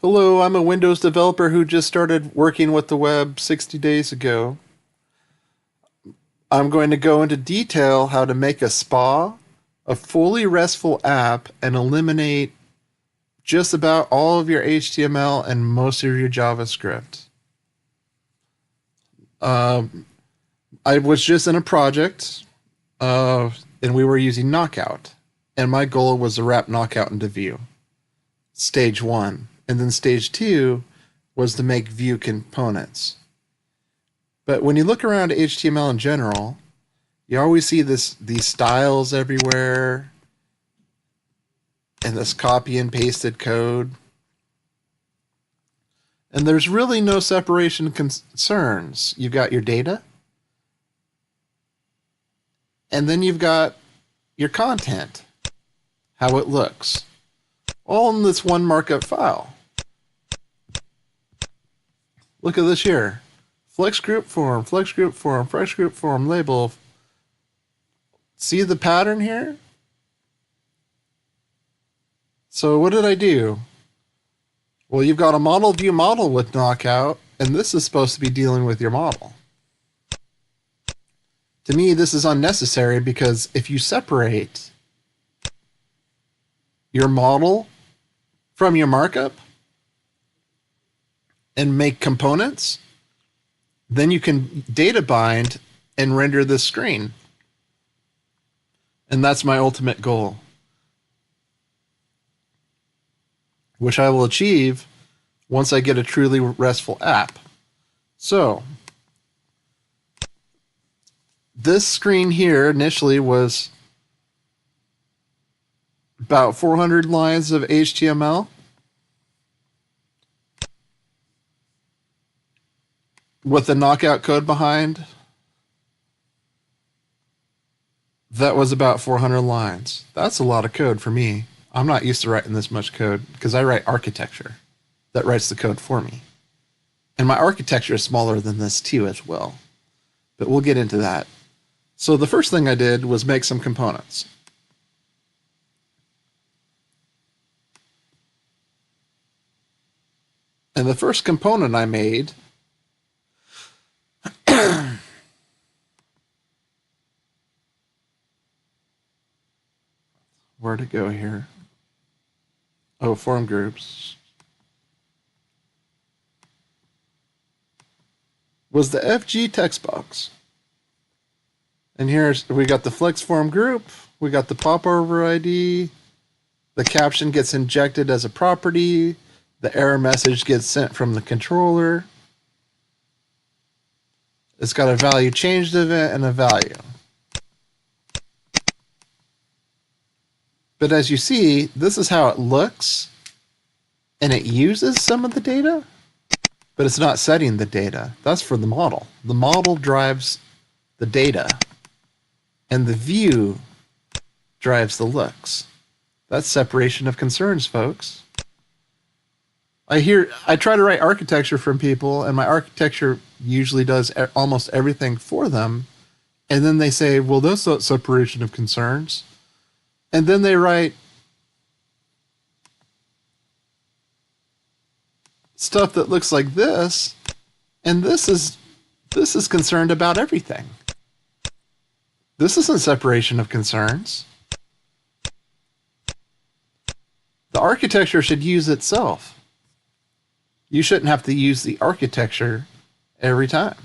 Hello, I'm a Windows developer who just started working with the web 60 days ago. I'm going to go into detail how to make a SPA, a fully RESTful app, and eliminate just about all of your HTML and most of your JavaScript. I was just in a project, and we were using Knockout, and my goal was to wrap Knockout into Vue. Stage 1. And then stage 2 was to make Vue components. But when you look around HTML in general, you always see these styles everywhere and this copy and pasted code. And there's really no separation concerns. You've got your data, and then you've got your content, how it looks, all in this one markup file. Look at this here. Flex group form, flex group form, flex group form, label. See the pattern here? So what did I do? Well, you've got a model view model with Knockout, and this is supposed to be dealing with your model. To me, this is unnecessary because if you separate your model from your markup and make components, then you can data bind and render this screen. And that's my ultimate goal, which I will achieve once I get a truly RESTful app. So this screen here initially was about 400 lines of HTML with the Knockout code behind. That was about 400 lines. That's a lot of code for me. I'm not used to writing this much code because I write architecture that writes the code for me. And my architecture is smaller than this too as well. But we'll get into that. So the first thing I did was make some components. And the first component I made where to go here? Oh, form groups. Was the FG text box. And here's, we got the flex form group, we got the popover ID, the caption gets injected as a property, the error message gets sent from the controller. It's got a value changed event and a value. But as you see, this is how it looks, and it uses some of the data, but it's not setting the data. That's for the model. The model drives the data, and the view drives the looks. That's separation of concerns, folks. I try to write architecture from people, and my architecture usually does almost everything for them, and then they say, well, that's not separation of concerns. And then they write stuff that looks like this, and this is concerned about everything. This isn't separation of concerns. The architecture should use itself. You shouldn't have to use the architecture every time.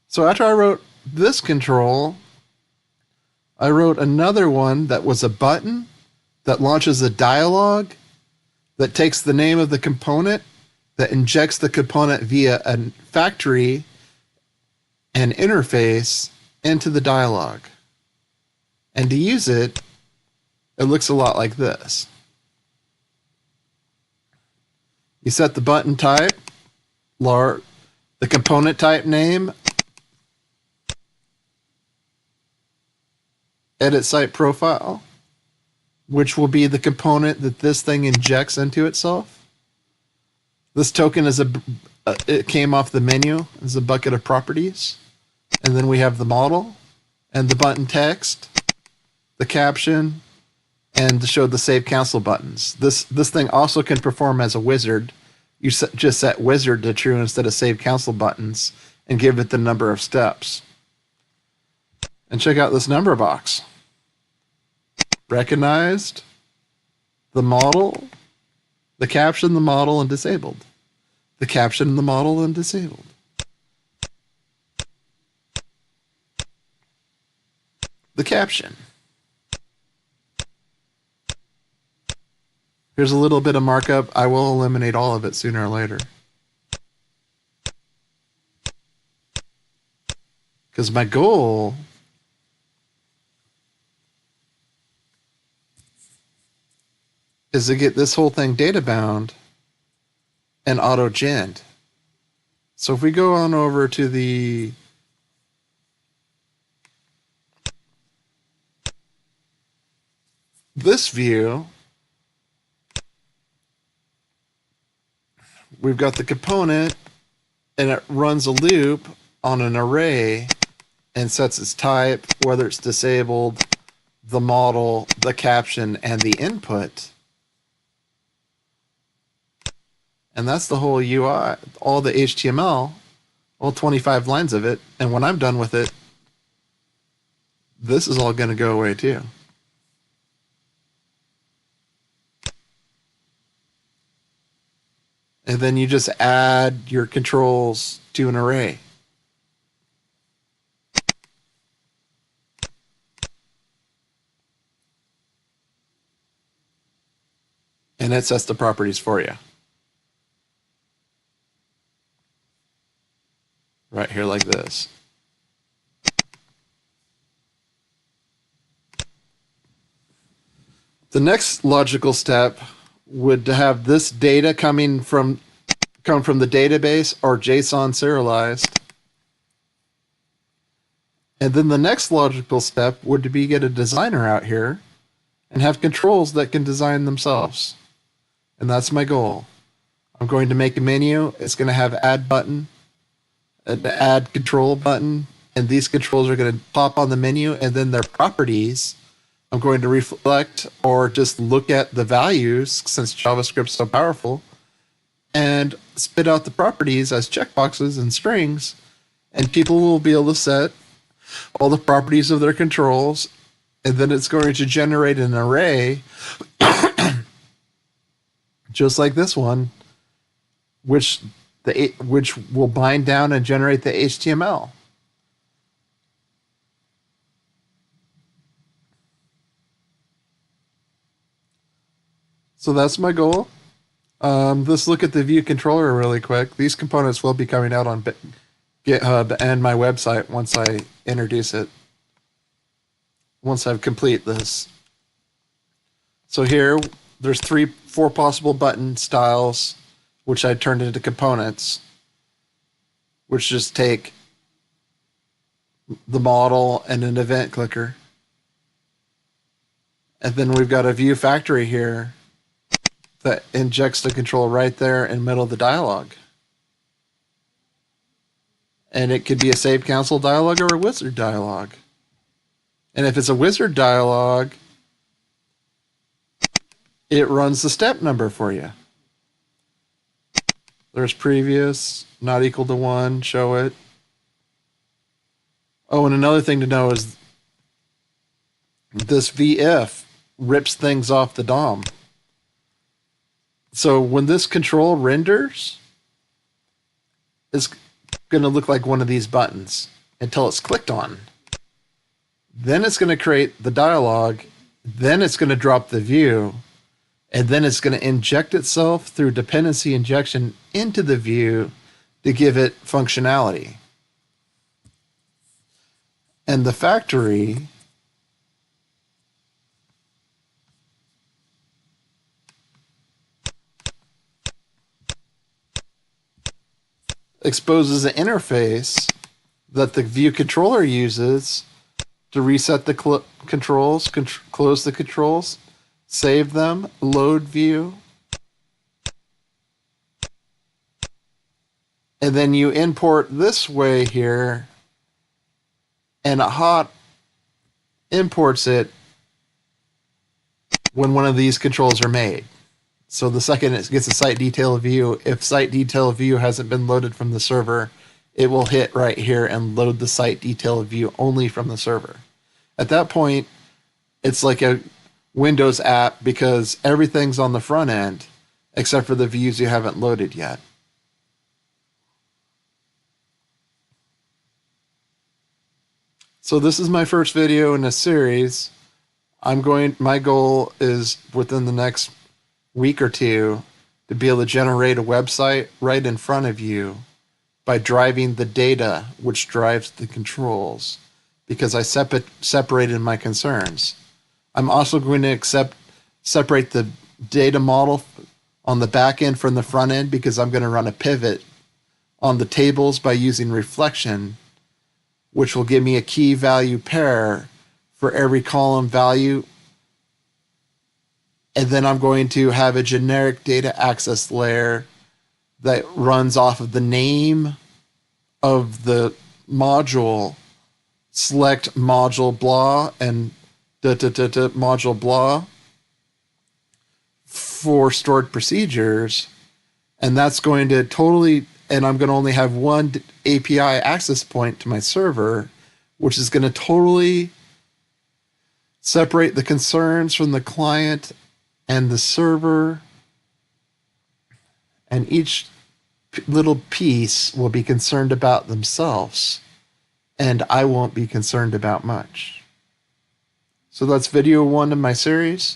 So after I wrote this control, I wrote another one that was a button that launches a dialog that takes the name of the component, that injects the component via a factory and interface into the dialog. And to use it, it looks a lot like this. You set the button type, the component type name, edit site profile, which will be the component that this thing injects into itself. This token is it came off the menu as a bucket of properties. And then we have the model and the button text, the caption, and show the save cancel buttons. This thing also can perform as a wizard. You just set wizard to true instead of save cancel buttons and give it the number of steps. And check out this number box. Recognized, the model, the caption, the model, and disabled. The caption, the model, and disabled. The caption. Here's a little bit of markup. I will eliminate all of it sooner or later. Because my goal is to get this whole thing data bound and auto-genned. So if we go on over to this view, we've got the component and it runs a loop on an array and sets its type, whether it's disabled, the model, the caption, and the input. And that's the whole UI, all the HTML, all 25 lines of it. And when I'm done with it, this is all going to go away too. And then you just add your controls to an array. And it sets the properties for you. Right here like this. The next logical step would have this data come from the database or JSON serialized. And then the next logical step would be get a designer out here and have controls that can design themselves. And that's my goal. I'm going to make a menu. It's going to have add button, an add control button, and these controls are going to pop on the menu, and then their properties I'm going to reflect or just look at the values, since JavaScript's so powerful, and spit out the properties as checkboxes and strings, and people will be able to set all the properties of their controls, and then it's going to generate an array just like this one, which will bind down and generate the HTML. So that's my goal. Let's look at the Vue controller really quick. These components will be coming out on GitHub and my website once I introduce it, once I've complete this. So here, there's 4 possible button styles, which I turned into components, which just take the model and an event clicker. And then we've got a Vue factory here that injects the control right there in the middle of the dialog. And it could be a save cancel dialog or a wizard dialog. And if it's a wizard dialog, it runs the step number for you. There's previous, not equal to 1, show it. Oh, and another thing to know is this VF rips things off the DOM. So when this control renders, it's going to look like one of these buttons until it's clicked on. Then it's going to create the dialog. Then it's going to drop the view. And then it's going to inject itself through dependency injection into the view to give it functionality. And the factory exposes an interface that the Vue controller uses to reset the controls, close the controls, save them, load Vue, and then you import this way here, and a hot imports it when one of these controls are made. So the second it gets a site detail view, if site detail view hasn't been loaded from the server, it will hit right here and load the site detail view only from the server. At that point, it's like a Windows app because everything's on the front end except for the views you haven't loaded yet. So this is my first video in a series. My goal is within the next week or two to be able to generate a website right in front of you by driving the data which drives the controls, because I separated my concerns. I'm also going to separate the data model on the back end from the front end, because I'm going to run a pivot on the tables by using reflection, which will give me a key value pair for every column value. And then I'm going to have a generic data access layer that runs off of the name of the module, select module blah and module blah for stored procedures. And that's going to and I'm going to only have one API access point to my server, which is going to totally separate the concerns from the client and the server, and each little piece will be concerned about themselves, and I won't be concerned about much. So that's video 1 of my series.